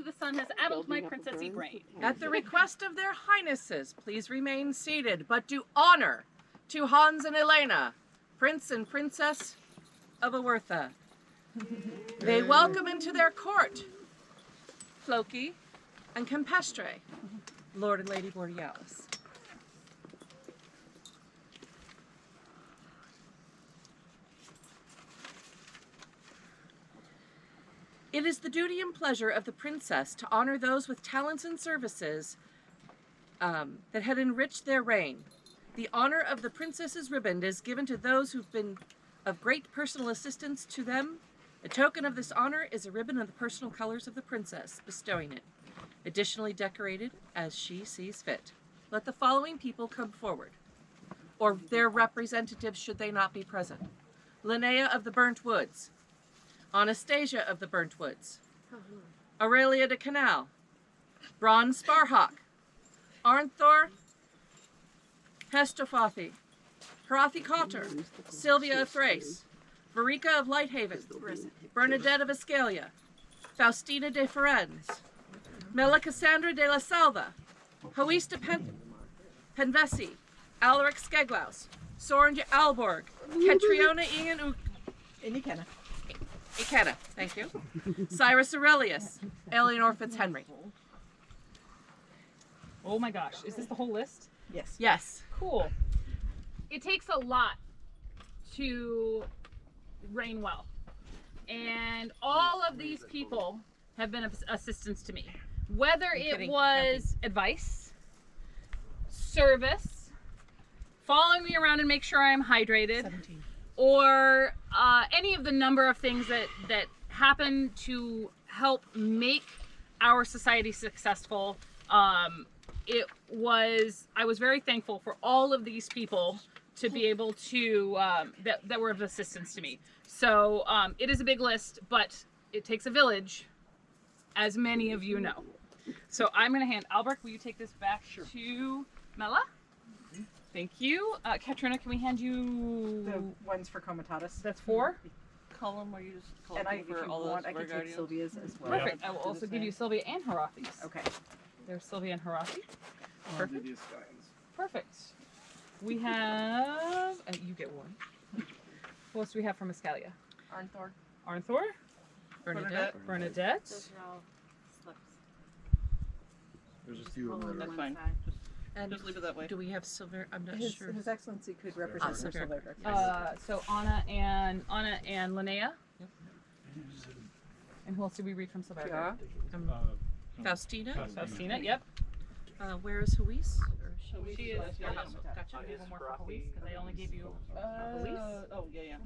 The sun has addled my princessy brain. At the request of their highnesses, please remain seated, but do honor to Hans and Elena, Prince and Princess of Oerthan. They welcome into their court Flóki and Cempestrae, Lord and Lady Borealis. It is the duty and pleasure of the princess to honor those with talents and services that had enriched their reign. The honor of the princess's ribbon is given to those who've been of great personal assistance to them. A token of this honor is a ribbon of the personal colors of the princess, bestowing it, additionally decorated as she sees fit. Let the following people come forward, or their representatives should they not be present. Linnea of the Burnt Woods, Anastasia of the Burnt Woods, Aurelia de Canal, Bron Sparhawk, Arnthor Hestofathi, Harathi Cotter, Sylvia of Thrace, Verica of Lighthaven, Bernadette of Escalia, Faustina de Ferenz, Melicassandra de la Salva, Hois de Penvesi, Alaric Skeglaus, Soren de Alborg, Ketriona Ian Ikenna, thank you. Cyrus Aurelius, Eleanor Fitzhenry. Oh my gosh, is this the whole list? Yes. Yes. Cool. It takes a lot to reign well. And all of these people have been of assistance to me. Whether it was advice, service, following me around and make sure I'm hydrated, 17. or any of the number of things that happen to help make our society successful. I was very thankful for all of these people to be able to, that were of assistance to me. So it is a big list, but it takes a village, as many of you know. So I'm gonna hand, Albrecht, will you take this back to Mela? Thank you. Katrina, can we hand you... The ones for Comitatus. That's 4? Column where you just And collect if you want, I can take Sylvia's as well. Perfect. I will also give you Sylvia and Harathi's. Okay. There's Sylvia and Harathi. Perfect. Perfect. We have... you get one. Who else do we have from Escalia? Arnthor. Arnthor. Bernadette. Bernadette. Those are all slips. There's a few of them. That's fine. And Just leave it that way. do we have Silver? I'm not sure. His Excellency could represent Silver. So Anna and Linnea. Yep. And who else did we read from Silver? Yeah. Faustina. Faustina, yep. Where is Hois? She is. Gotcha. I have one more for Hois because I only gave you Hois. Oh, yeah, yeah.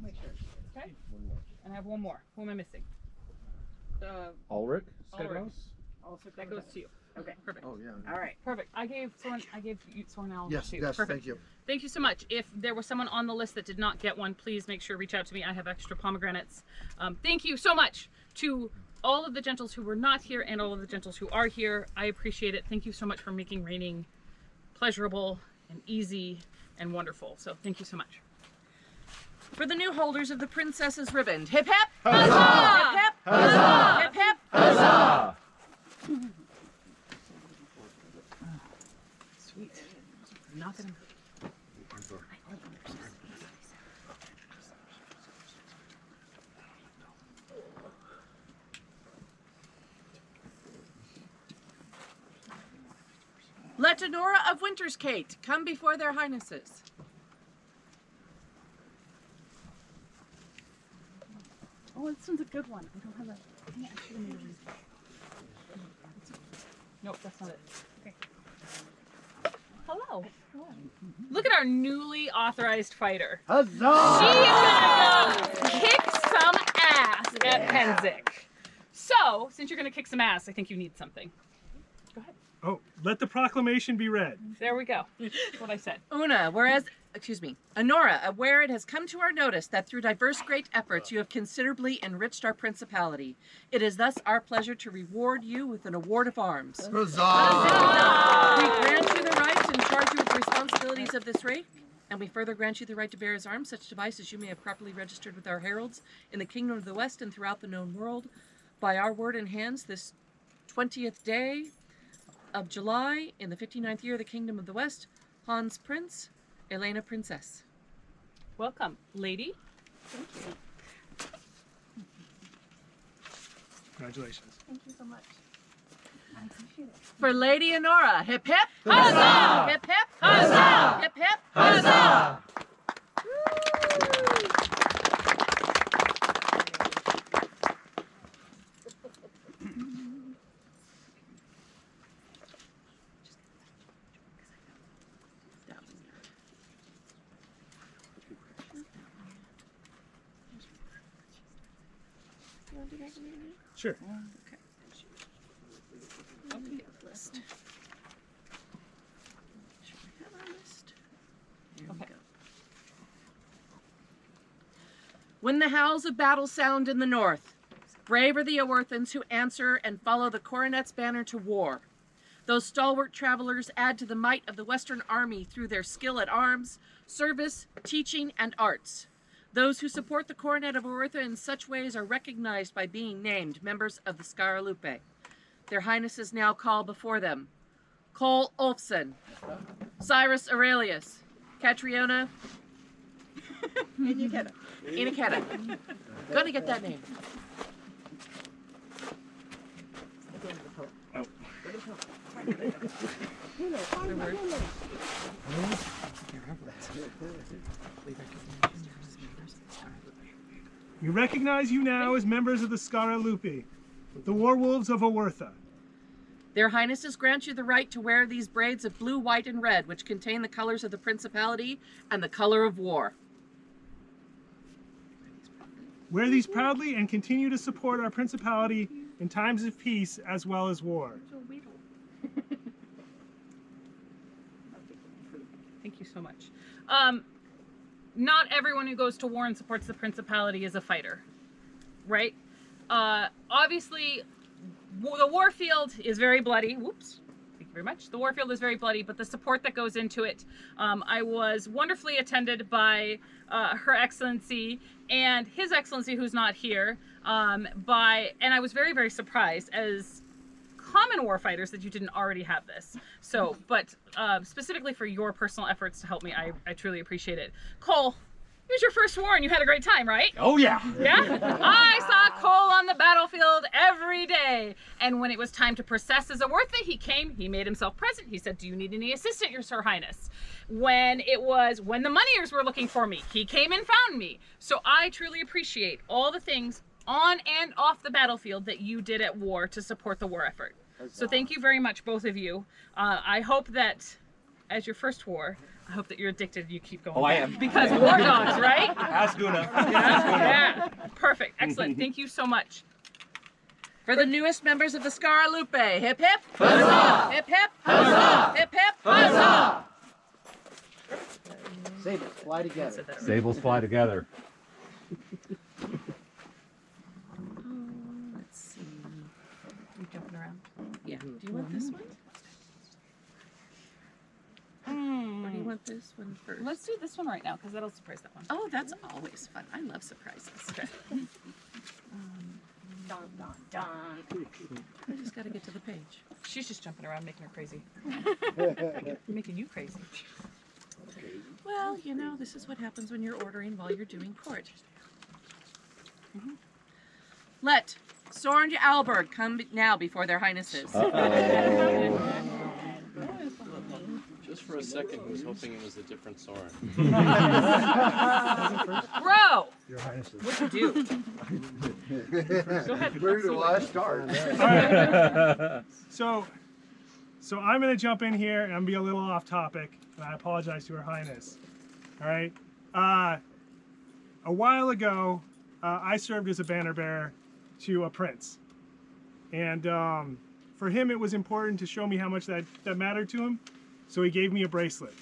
Okay. And I have one more. Who am I missing? Ulrich? Ulrich. Also That goes to you. Okay. Perfect. Oh, yeah. All right. Perfect. I gave you Soren Al. Yes, too. yes, Perfect. thank you. Thank you so much. If there was someone on the list that did not get one, please make sure to reach out to me. I have extra pomegranates. Thank you so much to all of the gentles who were not here and all of the gentles who are here. I appreciate it. Thank you so much for making reigning pleasurable and easy and wonderful. So thank you so much. For the new holders of the princess's ribbon, hip hip! Huzzah! Hip hip! Huzzah! Hip hip! Huzzah! Sweet. I'm not gonna... Let Honora of Winterscate come before their highnesses. Oh, this one's a good one. I don't have a... I should have made a reason. Nope, that's not it. Okay. Hello. Hello. Look at our newly authorized fighter. Huzzah! She is gonna go kick some ass at Penzik. So, since you're gonna kick some ass, I think you need something. Go ahead. Oh, let the proclamation be read. There we go. That's what I said. Honora, where it has come to our notice that through diverse great efforts you have considerably enriched our principality, it is thus our pleasure to reward you with an award of arms. Huzzah! We grant you the right and charge you with the responsibilities of this rank, and we further grant you the right to bear as arms such device as you may have properly registered with our heralds in the Kingdom of the West and throughout the known world. By our word and hands, this 20th day of July, in the 59th year of the Kingdom of the West, Hans Prince, Elena Princess. Welcome, lady. Congratulations. Thank you so much. I appreciate it. For Lady Honora, hip hip! Huzzah! Hip hip! Huzzah! Hip hip! Huzzah! Sure. List. Should we have our list? Here we Okay. go. When the howls of battle sound in the north, brave are the Oerthans who answer and follow the Coronet's banner to war. Those stalwart travelers add to the might of the Western Army through their skill at arms, service, teaching, and arts. Those who support the Coronet of Oerthan in such ways are recognized by being named members of the Scaralupe. Their Highnesses now call before them Cole Ulfson, Cyrus Aurelius, Catriona Inaketa. Gonna get that name. We recognize you now as members of the Scaralupe, the Warwolves of Oerthan. Their Highnesses grant you the right to wear these braids of blue, white, and red, which contain the colors of the Principality and the color of war. Wear these proudly and continue to support our Principality in times of peace as well as war. Thank you so much. Not everyone who goes to war and supports the Principality is a fighter, right? Obviously, the warfield is very bloody. Whoops. Thank you very much. The warfield is very bloody, but the support that goes into it, I was wonderfully attended by Her Excellency and His Excellency, who's not here, and I was very, very surprised as common warfighters that you didn't already have this. So, but specifically for your personal efforts to help me, I truly appreciate it. Cole, it was your first war and you had a great time, right? Oh yeah. Yeah? I saw Cole on the battlefield every day. And when it was time to process as a Oerthan, he came, he made himself present. He said, do you need any assistance, your Sir Highness? When the moneyers were looking for me, he came and found me. So I truly appreciate all the things on and off the battlefield that you did at war to support the war effort. So thank you very much, both of you. I hope that as your first war, I hope that you're addicted and you keep going. Oh, I back. am. Because war dogs, right? Ask Una. Yeah, perfect, excellent. Thank you so much. For the newest members of the Scaralupe, hip hip! Huzzah! Hip hip! Huzzah! Hip hip! Huzzah! Sables fly together. Sables fly together. Let's see. You jumping around? Yeah. Do you want this one? Or do you want this one first? Let's do this one right now because that'll surprise that one. Oh, that's always fun. I love surprises. Okay. Dun, dun, dun. I just got to get to the page. She's just jumping around making her crazy. Making you crazy. Well, you know, this is what happens when you're ordering while you're doing court. Let Sorn Alberg come now before their highnesses. Just for a second, I was hoping it was a different Soren. Bro! Your Highnesses. What'd you do? Go ahead. Where do I start? All right. So I'm going to jump in here and be a little off topic, and I apologize to Her Highness. All right. A while ago, I served as a banner bearer to a prince, and for him it was important to show me how much that mattered to him, so he gave me a bracelet.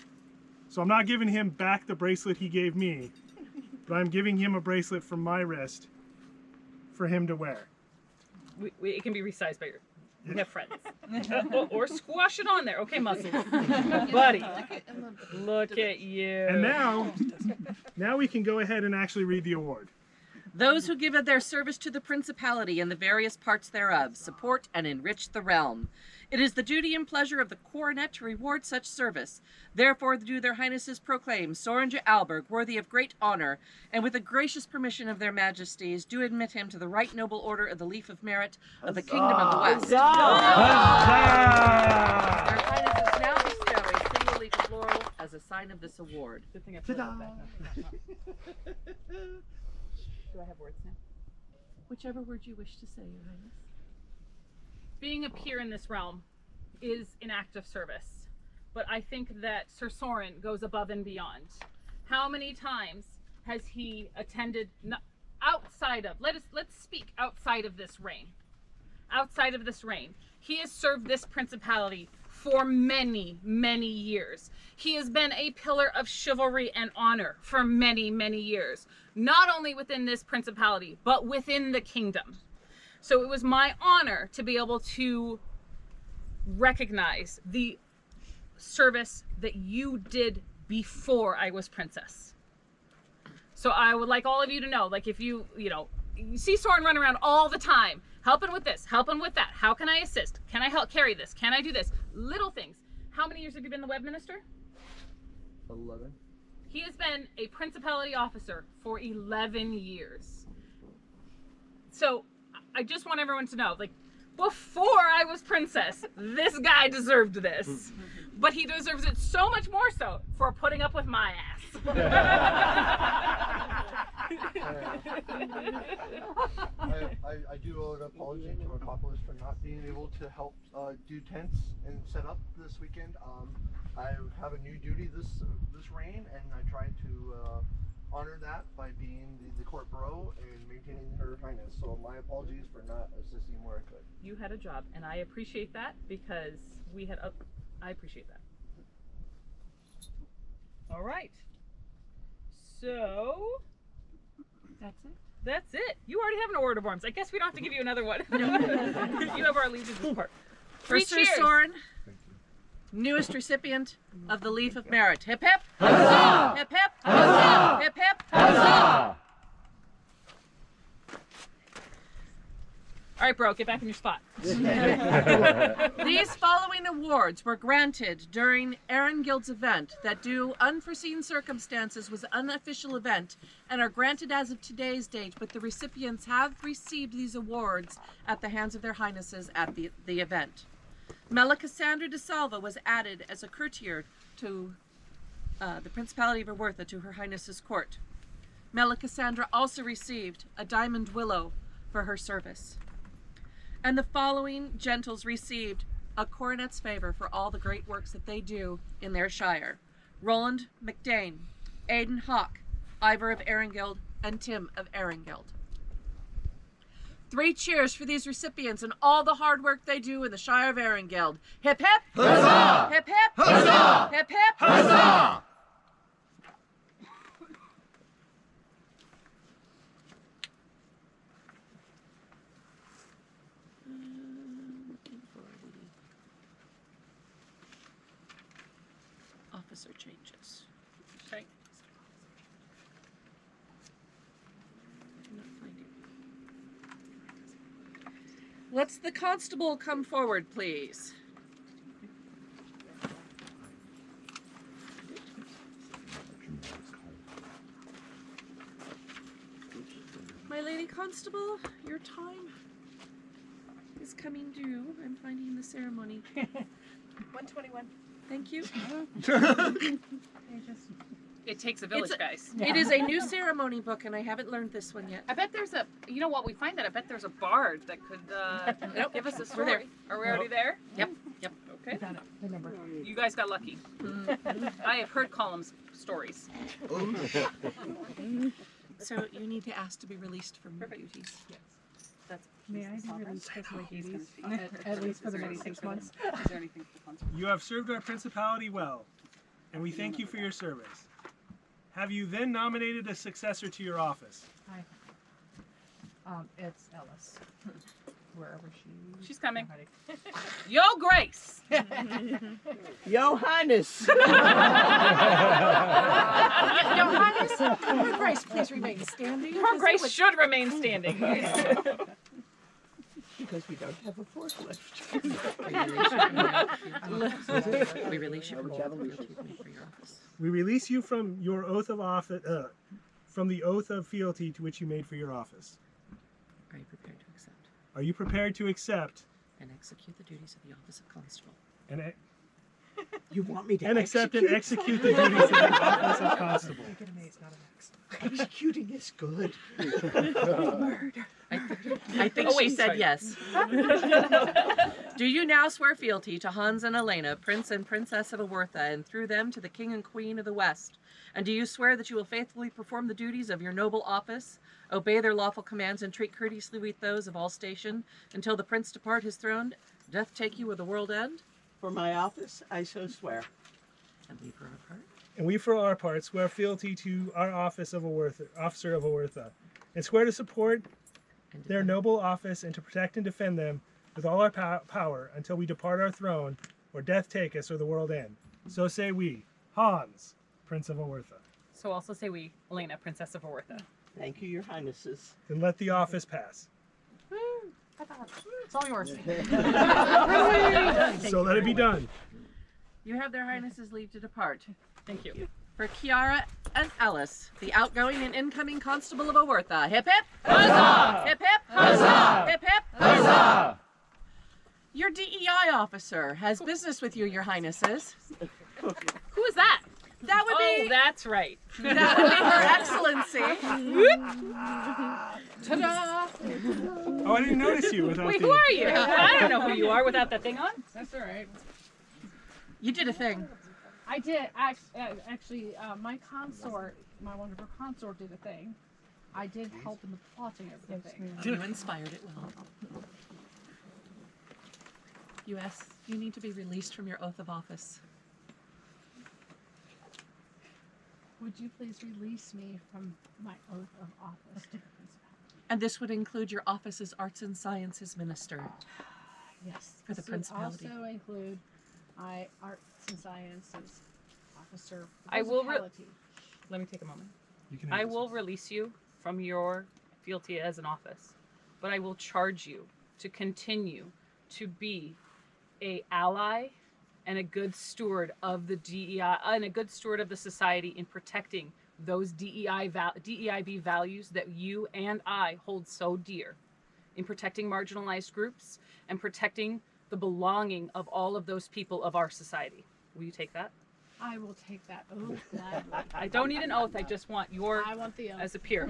So I'm not giving him back the bracelet he gave me, but I'm giving him a bracelet from my wrist for him to wear. It can be resized by your. We have friends. or squash it on there. Okay, muscles. Buddy. Look at you. And now we can go ahead and actually read the award. Those who give of their service to the principality and the various parts thereof support and enrich the realm. It is the duty and pleasure of the Coronet to reward such service. Therefore do their highnesses proclaim Sorinja Alberg worthy of great honor, and with the gracious permission of their majesties do admit him to the right noble order of the Leaf of Merit of the Kingdom of the West. Their highnesses now bestow a single leaf of laurel as a sign of this award. Good thing I put it back. Do I have words now? Whichever word you wish to say, Your Highness. Being a peer in this realm is an act of service, but I think that Sir Soren goes above and beyond. How many times has he attended outside of, let's speak outside of this reign. Outside of this reign. He has served this principality for many, many years. He has been a pillar of chivalry and honor for many, many years. Not only within this principality, but within the kingdom. So it was my honor to be able to recognize the service that you did before I was princess. So I would like all of you to know, like if you see Soren run around all the time, helping with this, helping with that. How can I assist? Can I help carry this? Can I do this? Little things. How many years have you been the web minister? 11. He has been a principality officer for 11 years. So I just want everyone to know, like, before I was princess, this guy deserved this. But he deserves it so much more so for putting up with my ass. I do owe an apology to my populace for not being able to help do tents and set up this weekend. I have a new duty this reign, and I try to honor that by being the court bro and maintaining her highness. So my apologies for not assisting where I could. You had a job, and I appreciate that because I appreciate that. All right. So That's it. that's it. You already have an Award of Arms. I guess we don't have to give you another one. You have our allegiance part. For Sir cheers. Soren, newest recipient of the Leaf of Merit. Hip hip! Huzzah! Hip hip! Huzzah! Hip hip! Huzzah! All right, bro, get back in your spot. These following awards were granted during Erengild's event that due unforeseen circumstances was an unofficial event and are granted as of today's date, but the recipients have received these awards at the hands of their highnesses at the event. Melisandre de Salva was added as a courtier to the Principality of Oerthan to her highness's court. Melisandre also received a diamond willow for her service. And the following gentles received a coronet's favor for all the great works that they do in their shire. Roland McDane, Aidan Hawk, Ivor of Erengild, and Tim of Erengild. 3 cheers for these recipients and all the hard work they do in the Shire of Erengild. Hip hip! Huzzah! Hip hip! Huzzah! Hip hip! Huzzah! Looking for the officer changes. Okay. Cannot find it. Let's the constable come forward, please. My lady constable, your time is coming due. I'm finding the ceremony. 121. Thank you. It takes a village, guys. It is a new ceremony book, and I haven't learned this one yet. I bet there's a, you know what, we find that I bet there's a bard that could give us a story. We're there. Are we already there? Yep. Yep. Okay. Got it. Remember. You guys got lucky. I have heard Column's stories. So you need to ask to be released from your Perfect. duties. That's May I be released for my duties? At least for the next 6 months. Is there anything for the constable? You have served our principality well, and we thank you for your service. Have you then nominated a successor to your office? It's Ellis. wherever She's coming. Yo, Grace. Yo, Highness. Your Highness, her Grace, please remain standing. Her Grace should remain standing. Because we don't have a forklift. We release you from all the fealty you made for your office. We release you from your oath of office, from the oath of fealty to which you made for your office. Are you prepared to accept Are you prepared to accept and execute the duties of the office of constable? and, You want me to and accept and execute the duties of the office of constable? Executing is good. I think Oh, wait, she said sorry. yes. Do you now swear fealty to Hans and Elena, Prince and Princess of Oerthan, and through them to the King and Queen of the West? And do you swear that you will faithfully perform the duties of your noble office, obey their lawful commands, and treat courteously with those of all station, until the prince depart his throne, death take you, or the world end? For my office, I so swear. And we for our part. And we, for our part, swear fealty to our office of officer of Oerthan, and swear to support And their noble office and to protect and defend them with all our power until we depart our throne, or death take us, or the world end. So say we, Hans, Prince of Oerthan. So also say we, Elena, Princess of Oerthan. Thank you, your highnesses. Then let the office pass. It's all yours. So let it be done. You have their highnesses leave to depart. Thank you. For Kiara and Ellis, the outgoing and incoming constable of Oerthan. Hip hip! Huzzah! Hip hip! Huzzah! Hip hip! Huzzah! Your DEI officer has business with you, your highnesses. Who is that? That would Oh, be that's right. that would be Her Excellency. Ta-da! Oh, I didn't notice you without Wait, the... who are you? I don't know who you are without that thing on. That's all right. You did a thing. I did actually. My consort, my wonderful consort, did a thing. I did help in the plotting of the thing. You inspired it well. U.S., you need to be released from your oath of office. Would you please release me from my oath of office to the principality? And this would include your office as Arts and Sciences Minister. Yes. For the This would principality. also include my arts and sciences officer. For the I will principality. Let me take a moment. You can I have this. will release you from your fealty as an office, but I will charge you to continue to be a ally and a good steward of the DEI and a good steward of the society in protecting those DEIB values that you and I hold so dear, in protecting marginalized groups and protecting the belonging of all of those people of our society. Will you take that? I will take that oath gladly. I don't need an oath. I just want your I want the oath. as a peer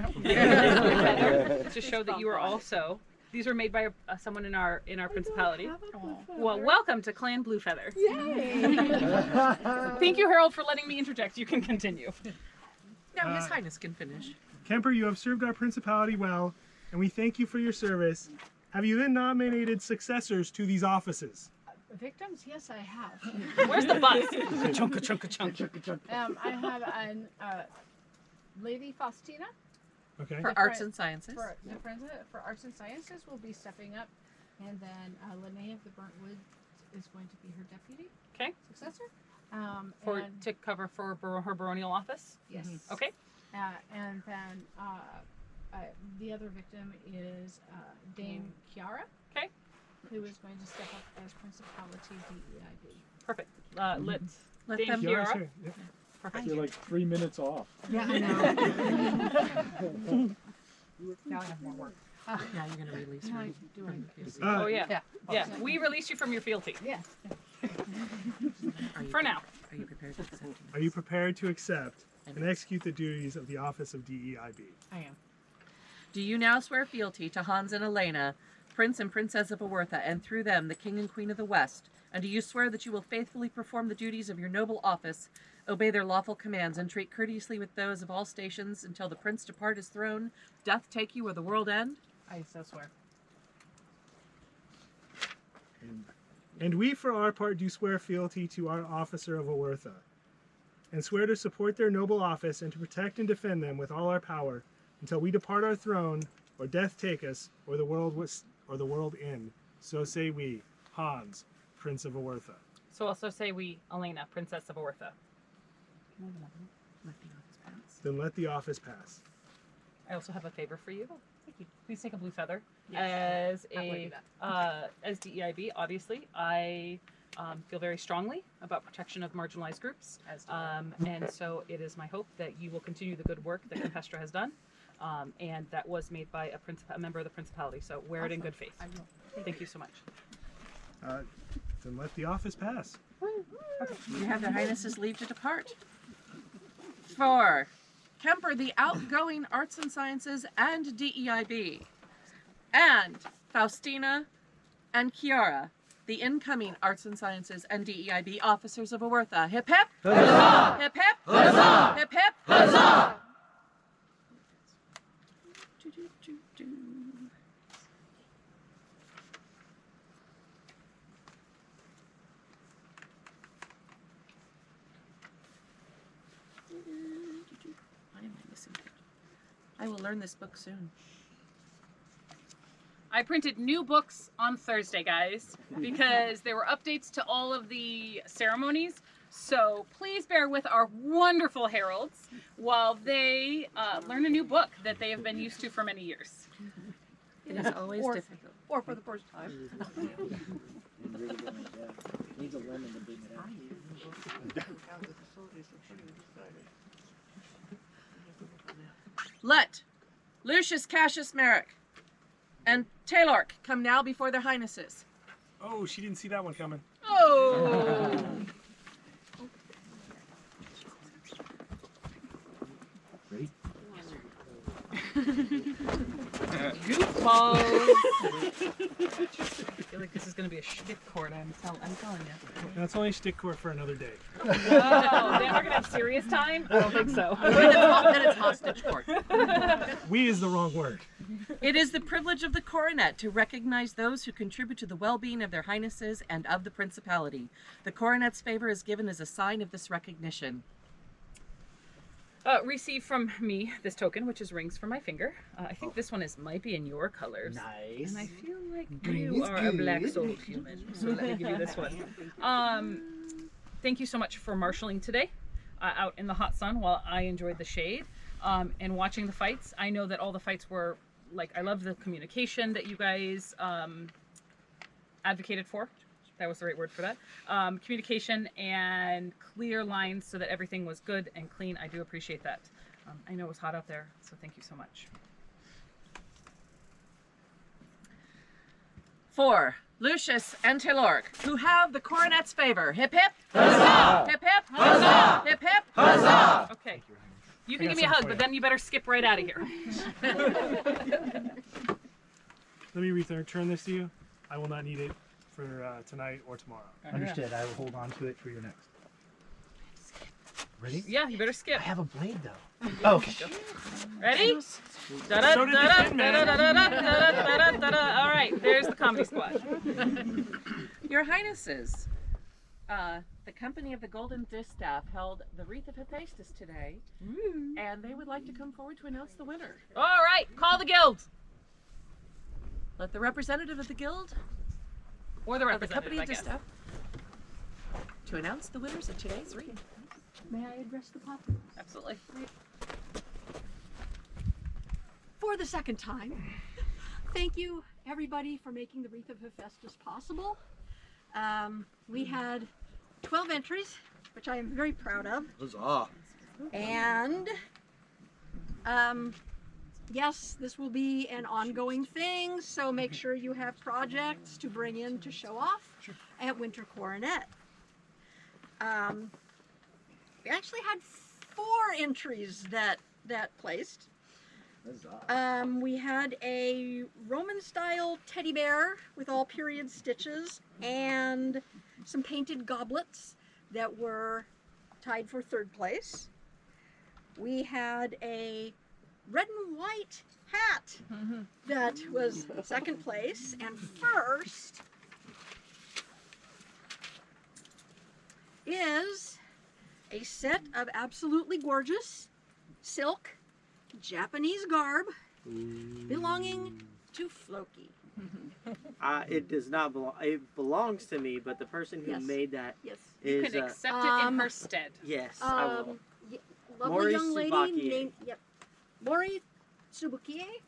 to show that you are also. These were made by someone in our principality. Oh. Well, welcome to Clan Bluefeather. Yay! Thank you, Harold, for letting me interject. You can continue. Now His Highness can finish. Kemper, you have served our principality well, and we thank you for your service. Have you then nominated successors to these offices? Victims? Yes, I have. Where's the bus? Chunka, chunka, chunk. I have an Lady Faustina. Okay. For Arts and Sciences. For the president for Arts and Sciences will be stepping up, and then Linnea of the Burnt Wood is going to be her deputy Okay. successor. And To cover for her baronial office. yes. Okay. And then the other victim is Dame Kiara. Okay. Who is going to step up as Principality DEIB. Perfect. Let Let Dame them Yeah, Kiara. sure. Yeah. Perfect. You're like 3 minutes off. Yeah, I know. Now I have more work. Now you're going to release her. Oh yeah. Yeah. Yeah. We release you from your fealty Yes. Are you, for now. Are you prepared to accept? Are you prepared to accept and execute the duties of the office of DEIB? I am. Do you now swear fealty to Hans and Elena, Prince and Princess of Oerthan, and through them the King and Queen of the West? And do you swear that you will faithfully perform the duties of your noble office, obey their lawful commands, and treat courteously with those of all stations until the prince depart his throne, death take you, or the world end? I so swear. And we, for our part, do swear fealty to our officer of Oerthan, and swear to support their noble office and to protect and defend them with all our power until we depart our throne, or death take us, or the world or the world in, so say we, Hans, Prince of Oerthan. So also say we, Elena, Princess of Oerthan. Then let the office pass. I also have a favor for you. Thank you. Please take a blue feather. Yes. As DEIB, obviously, I feel very strongly about protection of marginalized groups. And so it is my hope that you will continue the good work that Cempestrae has done. And that was made by a member of the Principality. So wear it in good faith. Thank you so much. Then let the office pass. You have their highnesses leave to depart. 4. Cemper, the outgoing Arts and Sciences and DEIB. And Faustina and Chiara, the incoming Arts and Sciences and DEIB officers of Oerthan. Hip hip! Huzzah! Hip hip! Huzzah! Hip hip! Huzzah! I will learn this book soon. I printed new books on Thursday, guys, because there were updates to all of the ceremonies. So please bear with our wonderful heralds while they learn a new book that they have been used to for many years. It is always difficult. Or for the first time. Needs a lemon to bring it out. Let Lucius Cassius Merrick and Taylork come now before their highnesses. Oh, she didn't see that one coming. Oh! Ready? Goofballs! I feel like this is going to be a shtick court, I'm telling you. That's only shtick court for another day. Oh, then we're going to have serious time? I don't think so. Then it's hostage court. We is the wrong word. It is the privilege of the Coronet to recognize those who contribute to the well-being of their highnesses and of the Principality. The Coronet's favor is given as a sign of this recognition. Receive from me this token, which is rings for my finger. I think this one might be in your colors. Nice. And I feel like Green you is are a good. black soul human. So let me give you this one. Thank you so much for marshalling today out in the hot sun while I enjoyed the shade and watching the fights. I know that all the fights were, like, I love the communication that you guys advocated for. That was the right word for that. Communication and clear lines so that everything was good and clean. I do appreciate that. I know it was hot out there, so thank you so much. 4. Lucius and Taylork, who have the Coronet's favor. Hip hip! Huzzah! Hip hip! Huzzah! Hip hip! Huzzah! Okay. You can give me a hug, but then you better skip right out of here. Let me return this to you. I will not need it for tonight or tomorrow. Understood. I will hold on to it for your next. Ready? Yeah, you better skip. I have a blade though. Oh, okay. Ready? So did the Tin Man. All right, there's the comedy squad. Your Highnesses, the company of the Golden Distaff held the Wreath of Hephaestus today, and they would like to come forward to announce the winner. All right, call the guild. Let the representative of the guild Or the of the company representative, I of guess. Distaff to announce the winners of today's wreath. May I address the populace? Absolutely. For the second time, thank you everybody for making the Wreath of Hephaestus possible. We had 12 entries, which I am very proud of. Huzzah! And yes, this will be an ongoing thing, so make sure you have projects to bring in to show off at Winter Coronet. We actually had 4 entries that placed. We had a Roman style teddy bear with all period stitches and some painted goblets that were tied for 3rd place. We had a red and white hat that was 2nd place, and first is a set of absolutely gorgeous silk Japanese garb belonging to Flóki. It does not belong. It belongs to me, but the person who Yes. made that Yes. You is can accept it in her stead. yes, I will. Lovely Mori young lady Tsubakie. named Mori Tsubakie,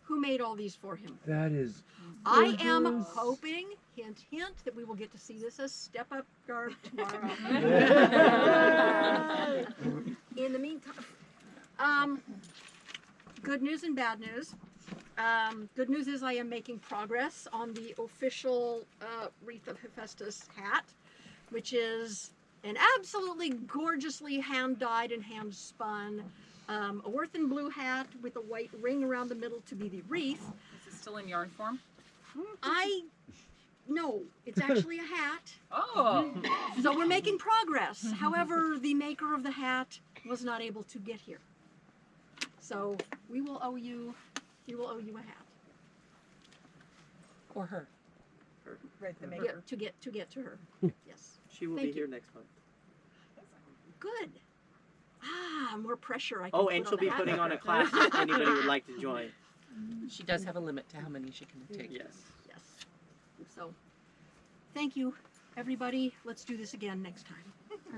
who made all these for him. That is. I am gorgeous. hoping, hint, hint, that we will get to see this as step-up garb tomorrow. In the meantime, good news and bad news. Good news is I am making progress on the official Wreath of Hephaestus hat, which is an absolutely gorgeously hand-dyed and hand-spun Oerthan blue hat with a white ring around the middle to be the wreath. Is it still in yarn form? No, it's actually a hat. Oh. So we're making progress. However, the maker of the hat was not able to get here. So we will owe you a hat. Or her. Right, the Yeah, maker. to get to her. Yes. She will Thank be here you. next month. Good. More pressure I can Oh, put and on she'll the be hat putting on a maker. class if anybody would like to join. She does have a limit to how many she can take. Yes. Yes. So, thank you, everybody. Let's do this again next time.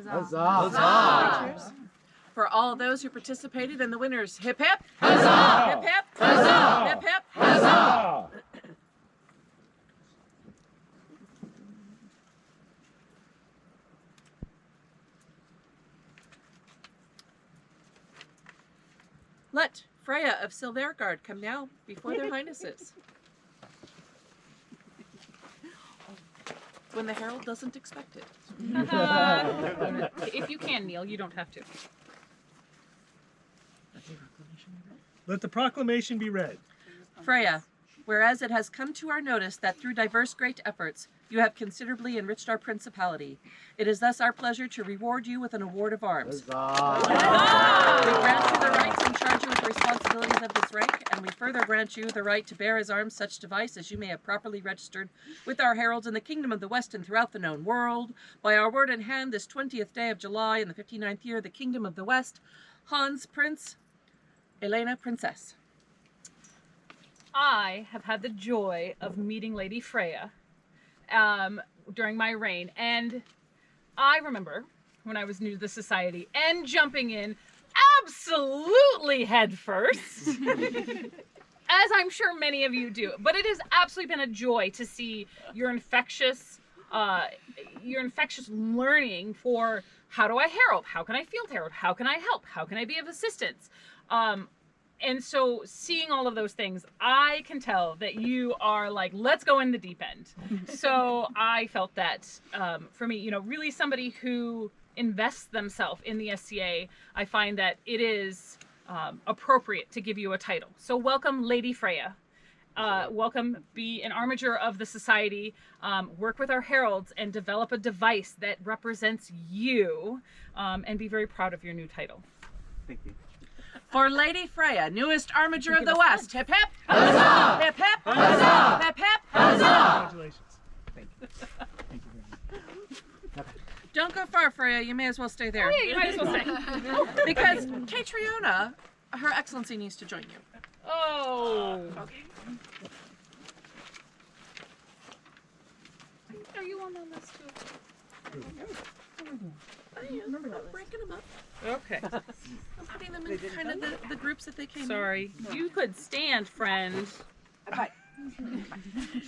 Huzzah. For all those who participated and the winners, hip hip! Huzzah! Hip hip! Huzzah! Hip hip! Huzzah! Let Freya of Silvergard come now before their highnesses. When the herald doesn't expect it. If you can, Neil, you don't have to. Let the proclamation be read. Freya, whereas it has come to our notice that through diverse great efforts you have considerably enriched our principality, it is thus our pleasure to reward you with an award of arms. We grant you the rights and charge you with the responsibilities of this rank, and we further grant you the right to bear as arms such device as you may have properly registered with our heralds in the kingdom of the West and throughout the known world. By our word in hand, this 20th day of July in the 59th year of the kingdom of the West, Hans Prince, Elena Princess. I have had the joy of meeting Lady Freya during my reign, and I remember when I was new to the society and jumping in absolutely head first, as I'm sure many of you do. But it has absolutely been a joy to see your infectious learning for how do I herald, how can I field herald, how can I help, how can I be of assistance. And so seeing all of those things, I can tell that you are like, let's go in the deep end. So I felt that for me, you know, really somebody who invests themselves in the SCA, I find that it is appropriate to give you a title. So welcome, Lady Freya. Welcome, be an armiger of the society, work with our heralds, and develop a device that represents you, and be very proud of your new title. Thank you. For Lady Freya, newest armiger of the West. Hip hip! Huzzah! Hip hip! Huzzah! Hip hip! Congratulations. Thank you. Thank you very much. Don't go far, Freya. You may as well stay there. Oh, yeah, you might as well stay. Because Catriona, Her Excellency, needs to join you. Oh. Okay. Are you on that list too? I'm breaking them up. Okay. I'm putting them in kind of the groups that they came Sorry. You could stand, friend. in.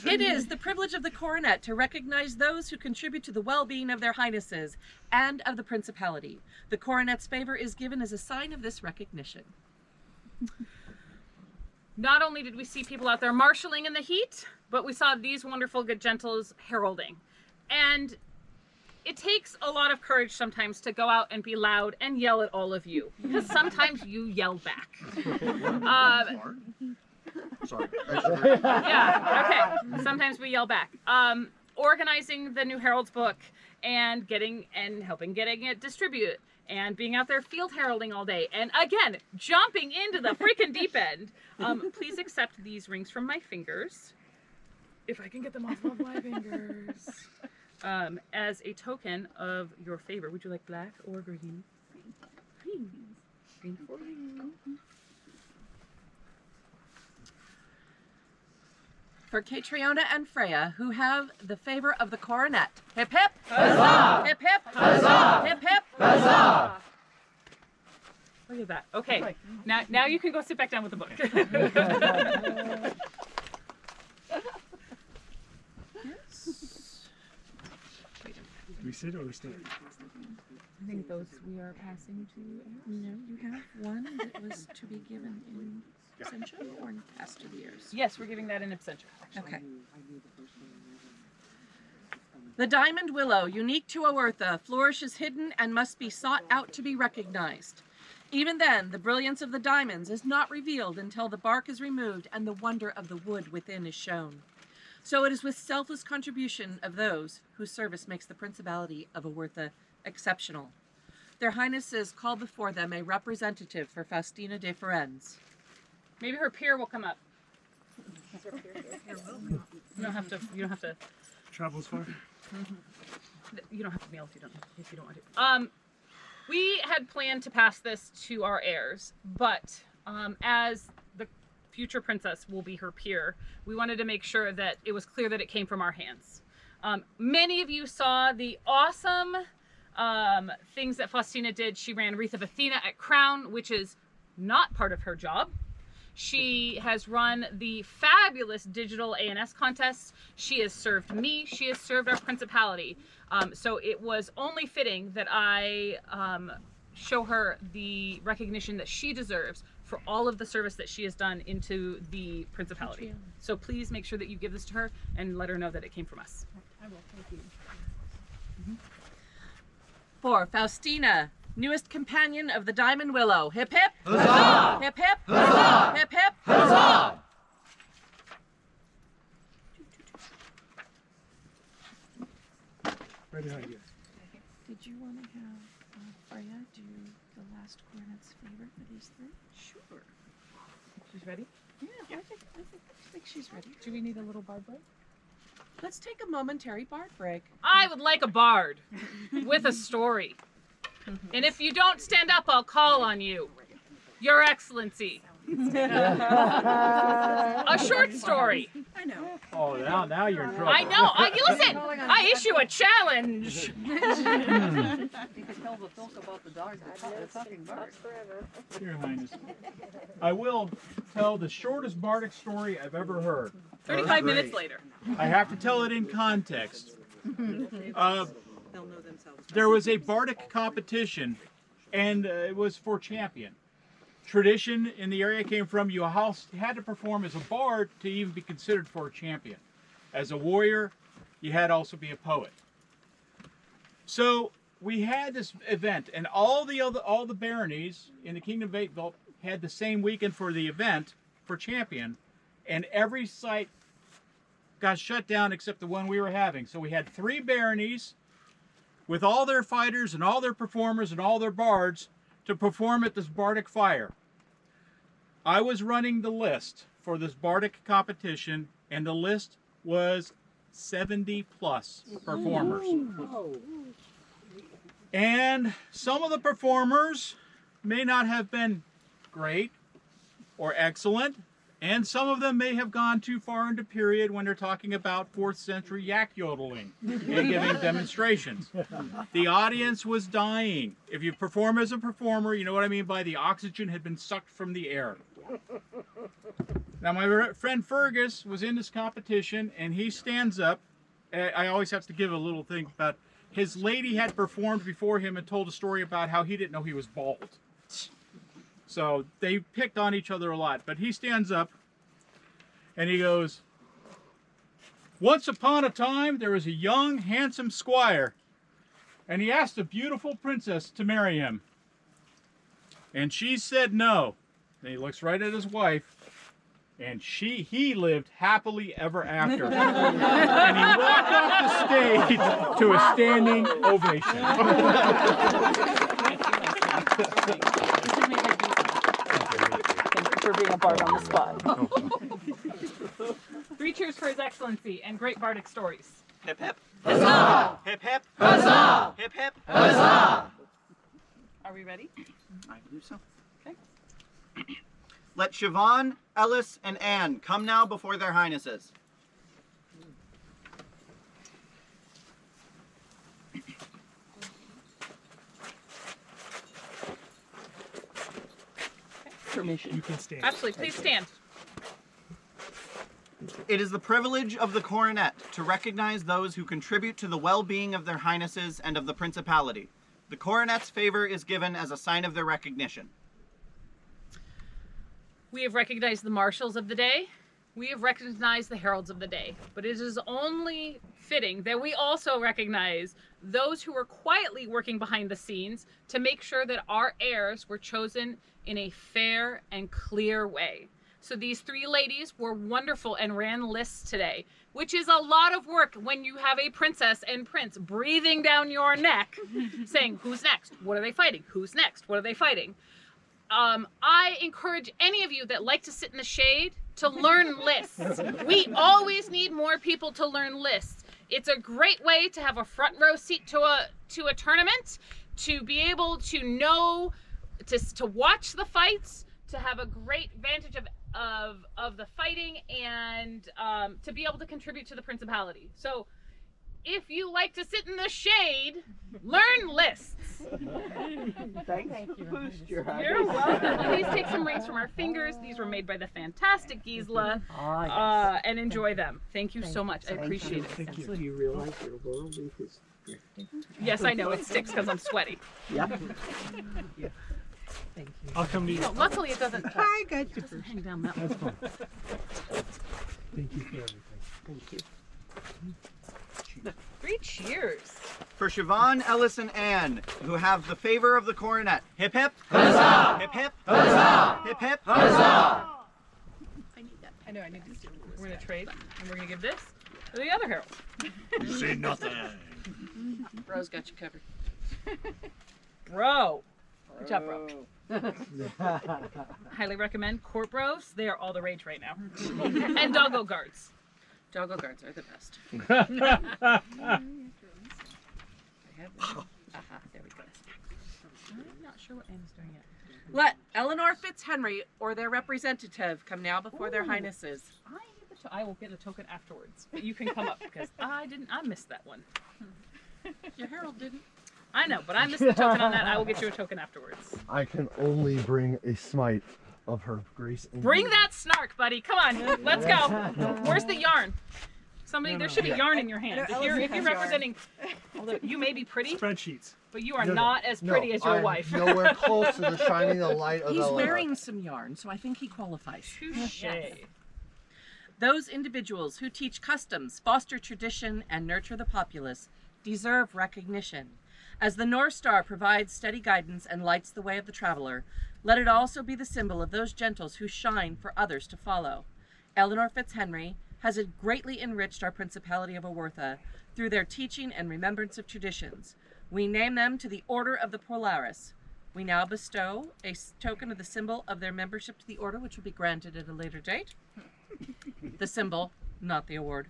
It is the privilege of the Coronet to recognize those who contribute to the well-being of their highnesses and of the principality. The Coronet's favor is given as a sign of this recognition. Not only did we see people out there marshalling in the heat, but we saw these wonderful good gentles heralding. And it takes a lot of courage sometimes to go out and be loud and yell at all of you, because sometimes you yell back. Sorry. Yeah, okay. Sometimes we yell back. Organizing the new Herald's book and helping getting it distributed and being out there field heralding all day. And again, jumping into the freaking deep end. Please accept these rings from my fingers. If I can get them off of my fingers. As a token of your favor. Would you like black or green? Green. Green for you. For Catriona and Freya, who have the favor of the coronet. Hip hip! Huzzah! Hip hip! Huzzah! Hip hip! Huzzah! Look at that. Okay, now you can go sit back down with the book. Do we sit or we stand? I think those we are passing to. No, you have one that was to be given in absentia or passed to the heirs. Yes, we're giving that in absentia. Okay. The diamond willow, unique to Oerthan, flourishes hidden and must be sought out to be recognized. Even then, the brilliance of the diamonds is not revealed until the bark is removed and the wonder of the wood within is shown. So it is with selfless contribution of those whose service makes the Principality of Oerthan exceptional. Their Highnesses call before them a representative for Faustina de Ferenz. Maybe her peer will come up. You don't have to. You don't have to. Travels far. You don't have to mail if you don't want to. We had planned to pass this to our heirs, but as the future princess will be her peer, we wanted to make sure that it was clear that it came from our hands. Many of you saw the awesome things that Faustina did. She ran Wreath of Athena at Crown, which is not part of her job. She has run the fabulous digital ANS contests. She has served me. She has served our principality. So it was only fitting that I show her the recognition that she deserves for all of the service that she has done into the principality. So please make sure that you give this to her and let her know that it came from us. I will. Thank you. For Faustina, newest companion of the Diamond Willow. Hip hip! Huzzah! Hip hip! Huzzah! Hip hip! Huzzah! Right behind you. Did you want to have Freya do the last coronet's favor for these three? Sure. She's ready? Yeah. I think she's ready. Do we need a little bard break? Let's take a momentary bard break. I would like a bard with a story. And if you don't stand up, I'll call on you. Your Excellency. A short story. I know. Oh, now you're in trouble. I know. Listen, I issue a challenge. You could tell the folk about the dog, the talking bird. Your Highness, I will tell the shortest bardic story I've ever heard. 35 minutes later. I have to tell it in context. There was a bardic competition, and it was for champion. Tradition in the area I came from, you had to perform as a bard to even be considered for a champion. As a warrior, you had to also be a poet. So we had this event, and all the baronies in the Kingdom of Eightville had the same weekend for the event for champion, and every site got shut down except the one we were having. So we had 3 baronies with all their fighters and all their performers and all their bards to perform at this bardic fire. I was running the list for this bardic competition, and the list was 70 plus performers. And some of the performers may not have been great or excellent, and some of them may have gone too far into period when they're talking about 4th century yak yodeling and giving demonstrations. The audience was dying. If you perform as a performer, you know what I mean by the oxygen had been sucked from the air. Now my friend Fergus was in this competition, and he stands up. I always have to give a little thing about his lady had performed before him and told a story about how he didn't know he was bald. So they picked on each other a lot, but he stands up and he goes, "Once upon a time there was a young, handsome squire, and he asked a beautiful princess to marry him. And she said no." And he looks right at his wife, and he lived happily ever after. And he walked off the stage to a standing ovation. For being a bard on the spot. 3 cheers for His Excellency and great bardic stories. Hip hip. Huzzah! Hip hip. Huzzah! Hip hip. Huzzah! Are we ready? I believe so. Okay. Let Siobhan, Ellis, and Anne come now before their highnesses. permission. You can stand. Absolutely. Please stand. It is the privilege of the Coronet to recognize those who contribute to the well-being of their highnesses and of the principality. The Coronet's favor is given as a sign of their recognition. We have recognized the marshals of the day. We have recognized the heralds of the day. But it is only fitting that we also recognize those who were quietly working behind the scenes to make sure that our heirs were chosen in a fair and clear way. So these three ladies were wonderful and ran lists today, which is a lot of work when you have a princess and prince breathing down your neck saying, who's next? What are they fighting? Who's next? What are they fighting? I encourage any of you that like to sit in the shade to learn lists. We always need more people to learn lists. It's a great way to have a front row seat to a tournament, to be able to know, to watch the fights, to have a great vantage of the fighting, and to be able to contribute to the principality. So if you like to sit in the shade, learn lists. Thank you. Boost your You're welcome. Please take some rings from our fingers. These were made by the fantastic Gisela, and enjoy them. Thank you so much. I appreciate it. Thank you. Do you realize your laurel leaf is drifting? Yes, I know. It sticks because I'm sweaty. Yeah. Yeah. Thank you. I'll come to you. No, luckily it doesn't. I got you. Doesn't hang down that That's way. fine. Thank you for everything. Thank you. 3 cheers. For Siobhan, Ellis, and Anne, who have the favor of the Coronet. Hip hip! Huzzah! Hip hip! Huzzah! Hip hip! Huzzah! I need that. I know. I need these two. We're gonna trade, and we're gonna give this to the other herald. You say nothing. Bro's got you covered. Bro. Good job, bro. Highly recommend court bros. They are all the rage right now. And doggo guards. Doggo guards are the best. There we go. I'm not sure what Anne's doing yet. Let Eleanor Fitzhenry or their representative come now before their highnesses. I will get a token afterwards, but you can come up because I missed that one. Your herald didn't. I know, but I missed the token on that. I will get you a token afterwards. I can only bring a smite of her grace. Bring that snark, buddy. Come on, let's go. Where's the yarn? Somebody, there should be yarn in your hand. If you're representing, although you may be pretty, Spreadsheets. but you are not as pretty as your I'm wife. nowhere close to the shining the light of He's Eleanor. wearing some yarn, so I think he qualifies. Touche. Those individuals who teach customs, foster tradition, and nurture the populace deserve recognition. As the North Star provides steady guidance and lights the way of the traveler, let it also be the symbol of those gentles who shine for others to follow. Eleanor Fitzhenry has greatly enriched our Principality of Oerthan through their teaching and remembrance of traditions. We name them to the Order of the Polaris. We now bestow a token of the symbol of their membership to the Order, which will be granted at a later date. The symbol, not the award.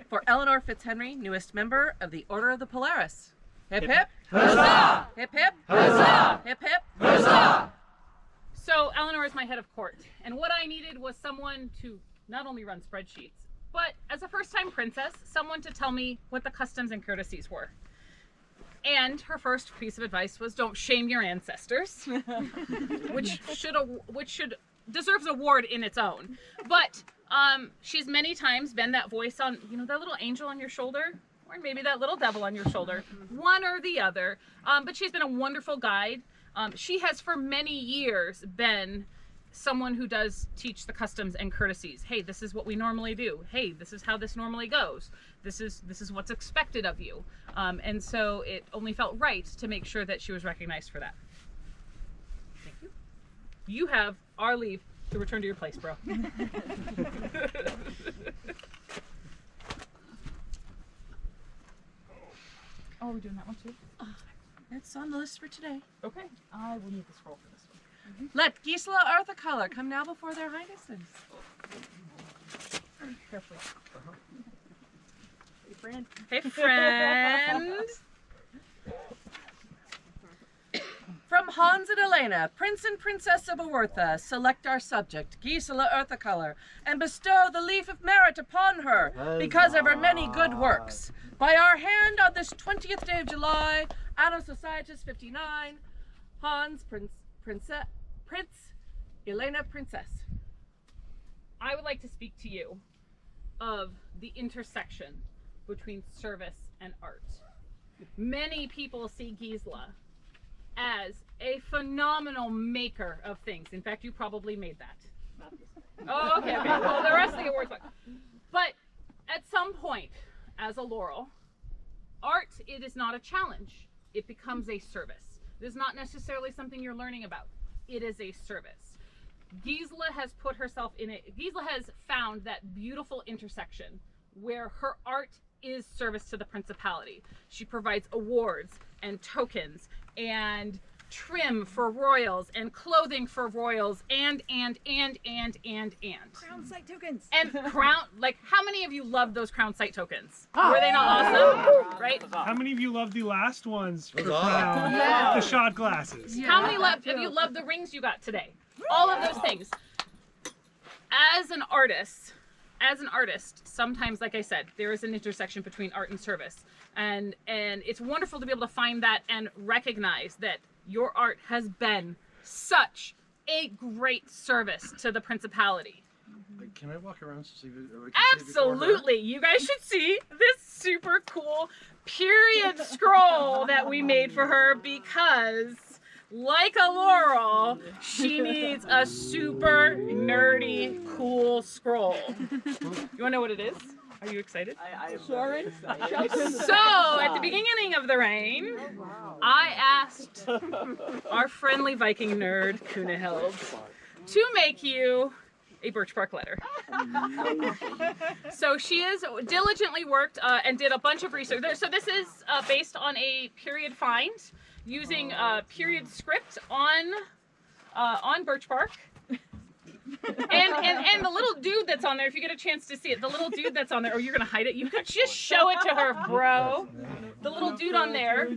For Eleanor Fitzhenry, newest member of the Order of the Polaris. Hip hip! Huzzah! Hip hip! Huzzah! Hip hip! Huzzah! So Eleanor is my head of court, and what I needed was someone to not only run spreadsheets, but as a first-time princess, someone to tell me what the customs and courtesies were. And her first piece of advice was, don't shame your ancestors, which deserves an award in its own. But she's many times been that voice on, that little angel on your shoulder, or maybe that little devil on your shoulder, one or the other. But she's been a wonderful guide. She has for many years been someone who does teach the customs and courtesies. Hey, this is what we normally do. Hey, this is how this normally goes. This is what's expected of you. And so it only felt right to make sure that she was recognized for that. Thank you. You have our leave to return to your place, bro. Oh, are we doing that one too? It's on the list for today. Okay, I will need the scroll for this one. Let Gisela Oerthan come now before their highnesses. Carefully. Hey, friend. Hey, friend. From Hans and Elena, Prince and Princess of Oerthan, select our subject, Gisela Oerthan, and bestow the leaf of merit upon her because of her many good works. By our hand on this 20th day of July, Anno Societas 59, Hans, Elena Princess. I would like to speak to you of the intersection between service and art. Many people see Gisela as a phenomenal maker of things. In fact, you probably made that. Oh, okay. Well, the rest of the awards. But at some point, as a Laurel, art, it is not a challenge. It becomes a service. It is not necessarily something you're learning about. It is a service. Gisela has put herself in it. Gisela has found that beautiful intersection where her art is service to the Principality. She provides awards and tokens and trim for royals and clothing for royals and. Crown site tokens. And crown, like, how many of you loved those crown site tokens? Were they not awesome? Right? How many of you loved the last ones for Those are. crown? Yeah. The shot glasses. How many of you loved the rings you got today? All of those things. As an artist, sometimes, like I said, there is an intersection between art and service. And it's wonderful to be able to find that and recognize that your art has been such a great service to the Principality. Can I walk around to see? Absolutely. You guys should see this super cool period scroll that we made for her because, like a Laurel, she needs a super nerdy, cool scroll. You want to know what it is? Are you excited? Sorry. So, at the beginning of the reign, I asked our friendly Viking nerd, Cunhild, to make you a birch bark letter. So she has diligently worked and did a bunch of research. So this is based on a period find using period script on birch bark. And the little dude that's on there, if you get a chance to see it, the little dude that's on there, or you're gonna hide it, you could just show it to her, bro. The little dude on there,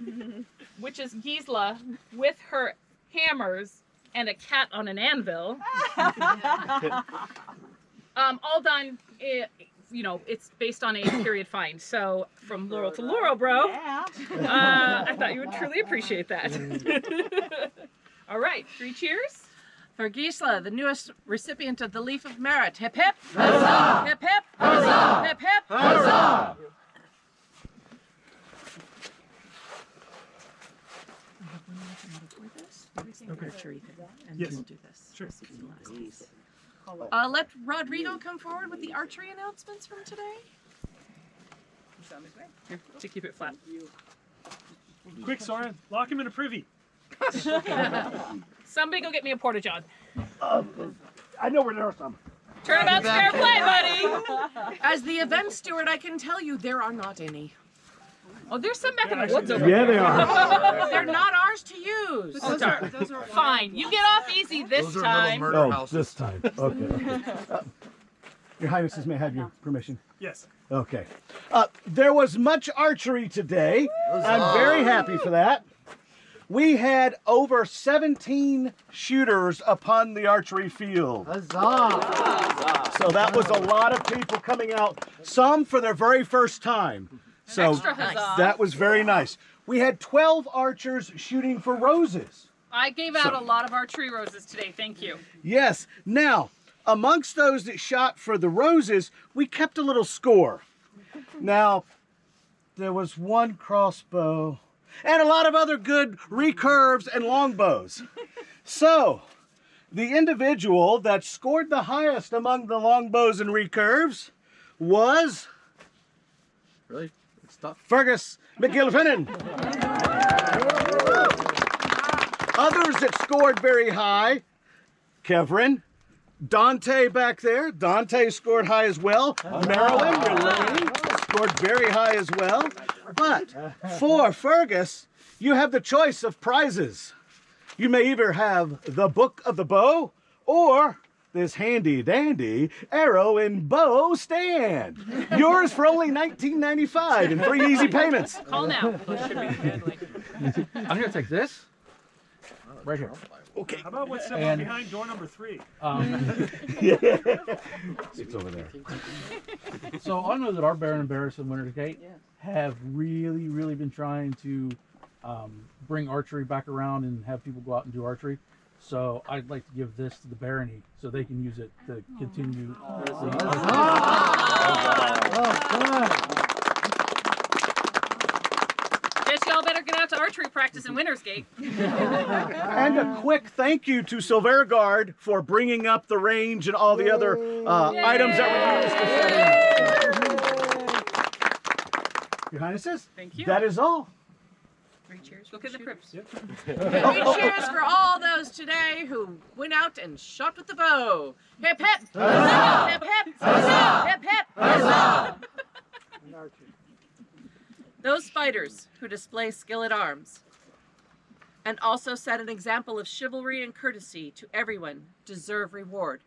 which is Gisela with her hammers and a cat on an anvil. All done, you know, it's based on a period find. So from Laurel to Laurel, bro. Yeah. I thought you would truly appreciate that. All right, 3 cheers. For Gisela, the newest recipient of the Leaf of Merit. Hip hip! Huzzah! Hip hip! Huzzah! Hip hip! Huzzah! Okay. And Yes. we'll do this. Sure. This is the last piece. Let Rodrigo come forward with the archery announcements from today. Here, to keep it flat. Quick, Soren, lock him in a privy. Somebody go get me a porta-john. I know where there are some. Turnabout's fair play, buddy. As the event steward, I can tell you there are not any. Oh, there's some back in the woods over Yeah, there. they are. They're not ours to use. Oh, darn. Fine. You get off easy this time. Oh, this time. Okay. Your Highnesses may have your permission. Yes. Okay. There was much archery today. I'm very happy for that. We had over 17 shooters upon the archery field. Huzzah! So that was a lot of people coming out, some for their very first time. So Extra huzzah. that was very nice. We had 12 archers shooting for roses. I gave out a lot of archery roses today. Thank you. Yes. Now, amongst those that shot for the roses, we kept a little score. Now, there was one crossbow and a lot of other good recurves and longbows. So, the individual that scored the highest among the longbows and recurves was... Really? Stop. Fergus McGilfinnan. Others that scored very high, Kevrin, Dante back there. Dante scored high as well. Marilyn, Elaine scored very high as well. But for Fergus, you have the choice of prizes. You may either have the Book of the Bow or this handy dandy arrow and bow stand. Yours for only $19.95 in 3 easy payments. Call now. I'm going to take this right here. Okay. How about what's behind door number 3? It's over there. So I know that our Baron and Barris and Winter Gate have really been trying to bring archery back around and have people go out and do archery. So I'd like to give this to the barony so they can use it to continue. Guess y'all better get out to archery practice in Winter's Gate. And a quick thank you to Silvergard for bringing up the range and all the other items that were used to set in. Your Highnesses, Thank you. that is all. Three cheers. Look at the crypts. Three cheers for all those today who went out and shot with the bow. Hip hip! Huzzah! Hip hip! Huzzah! Hip hip! Huzzah! Those fighters who display skill at arms and also set an example of chivalry and courtesy to everyone deserve reward.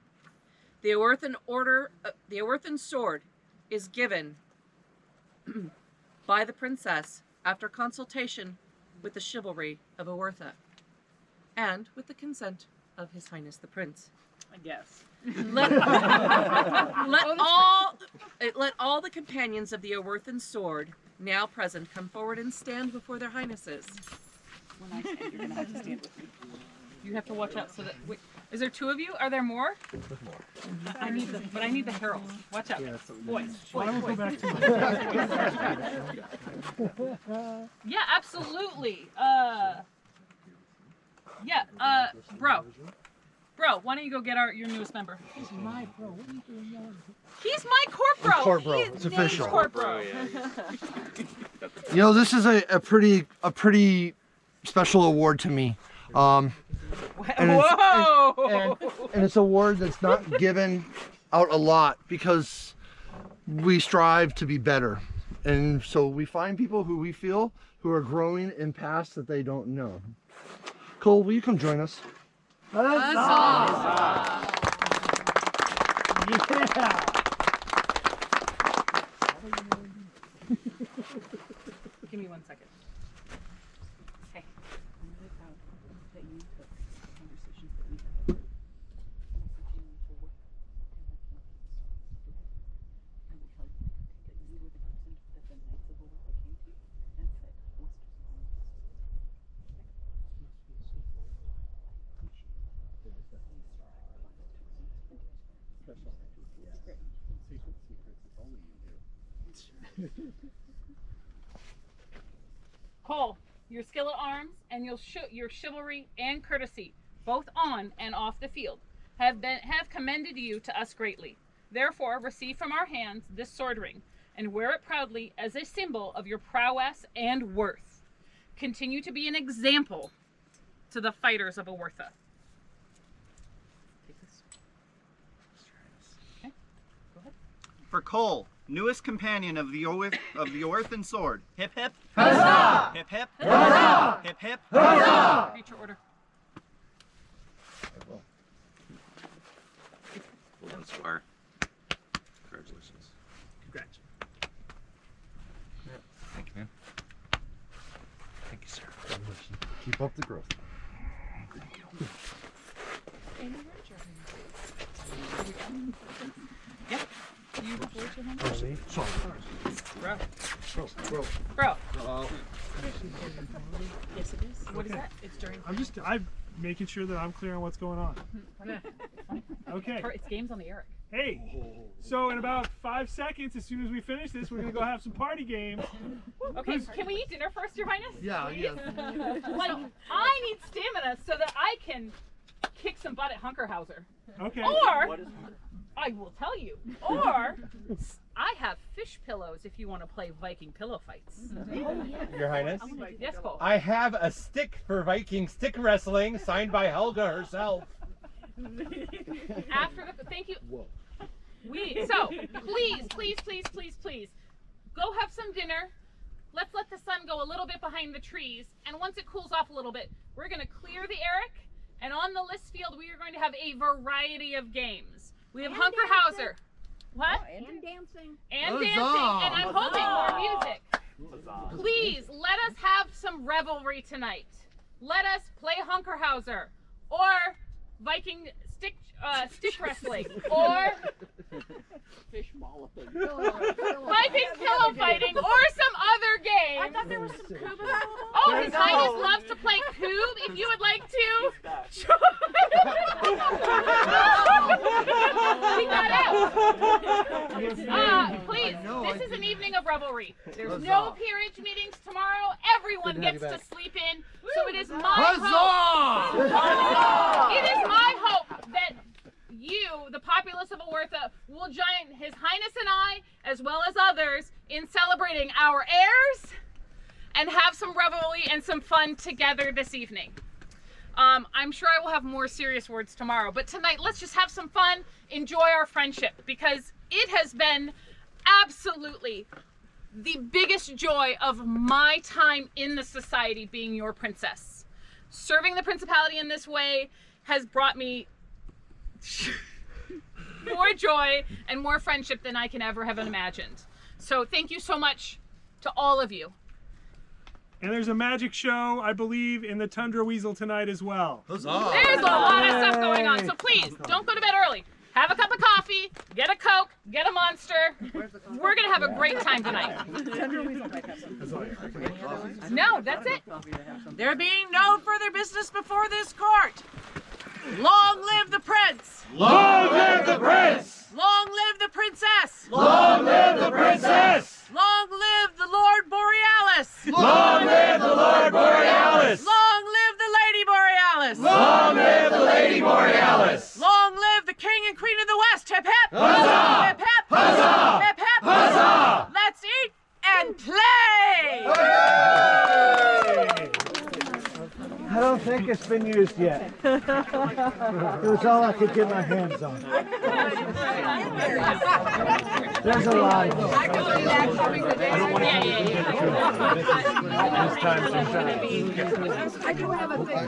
The Oerthan sword is given by the princess after consultation with the chivalry of Oerthan and with the consent of His Highness the Prince. I guess. Let all the companions of the Oerthan sword now present come forward and stand before their highnesses. When I stand, you're gonna have to stand with me. You have to watch out so that. Wait, is there two of you? Are there more? I need the herald. Watch out, boys. Yeah, absolutely. Bro, why don't you go get your newest member? He's my bro. What are you doing yelling? He's my court bro. Court bro. He's It's official. Court bro. You know, this is a pretty special award to me. And it's an award that's not given out a lot because we strive to be better. And so we find people who we feel who are growing in paths that they don't know. Cole, will you come join us? Yeah. Give me 1 second. Hey. Cole, your skill at arms and your chivalry and courtesy, both on and off the field, have commended you to us greatly. Therefore, receive from our hands this sword ring and wear it proudly as a symbol of your prowess and worth. Continue to be an example to the fighters of Oerthan. Take this. Okay, go ahead. For Cole, newest companion of the Oerthan sword. Hip hip. Huzzah! Hip hip. Huzzah! Hip hip. Huzzah! Reach your order. One square. Congratulations. Congrats. Thank you, man. Thank you, sir. Keep up the growth. Yeah. You forge your hand? Bro. Yes, it is. What is that? It's during. I'm making sure that I'm clear on what's going on. Okay. It's games on the Eric. Hey, so in about 5 seconds, as soon as we finish this, we're gonna go have some party games. Okay, can we eat dinner first, Your Highness? Yeah, Please? yeah. Like, I need stamina so that I can kick some butt at Hunkerhauser. Okay. Or, I will tell you, or I have fish pillows if you want to play Viking pillow fights. Your Highness, Yes, Cole. I have a stick for Viking stick wrestling signed by Helga herself. Thank you. So, please, go have some dinner. Let's let the sun go a little bit behind the trees, and once it cools off a little bit, we're going to clear the Eric, and on the list field, we are going to have a variety of games. We have Hunkerhauser. What? And dancing. And dancing, and I'm hoping more music. Please, let us have some revelry tonight. Let us play Hunkerhauser, or Viking stick wrestling, or Fishball thing. Viking pillow fighting, or some other game. I thought there was some Cuba. Oh, His Highness loves to play Coob. If you would like to. no peerage meetings tomorrow. Everyone gets to sleep in. So it is my Huzzah! hope. It is my hope that you, the populace of Oerthan, will join His Highness and I, as well as others, in celebrating our heirs and have some revelry and some fun together this evening. I'm sure I will have more serious words tomorrow, but tonight let's just have some fun, enjoy our friendship, because it has been absolutely the biggest joy of my time in the society being your princess. Serving the principality in this way has brought me more joy and more friendship than I can ever have imagined. So thank you so much to all of you. And there's a magic show, I believe, in the Tundra Weasel tonight as well. There's a lot of stuff going on, so please don't go to bed early. Have a cup of coffee, get a Coke, get a Monster. We're gonna have a great time tonight. No, that's it. There being no further business before this court. Long live the prince! Long live the prince! Long live the princess! Long live the princess! Long live the Lord Borealis! Long live the Lord Borealis! Long live the Lady Borealis! Long live the Lady Borealis! Long live the King and Queen of the West! Hip hip! Huzzah! Hip hip! Huzzah! Hip hip! Huzzah! Let's eat and play! I don't think it's been used yet. It was all I could get my hands on. There's a lot of them. I don't want This time, I do have a thing.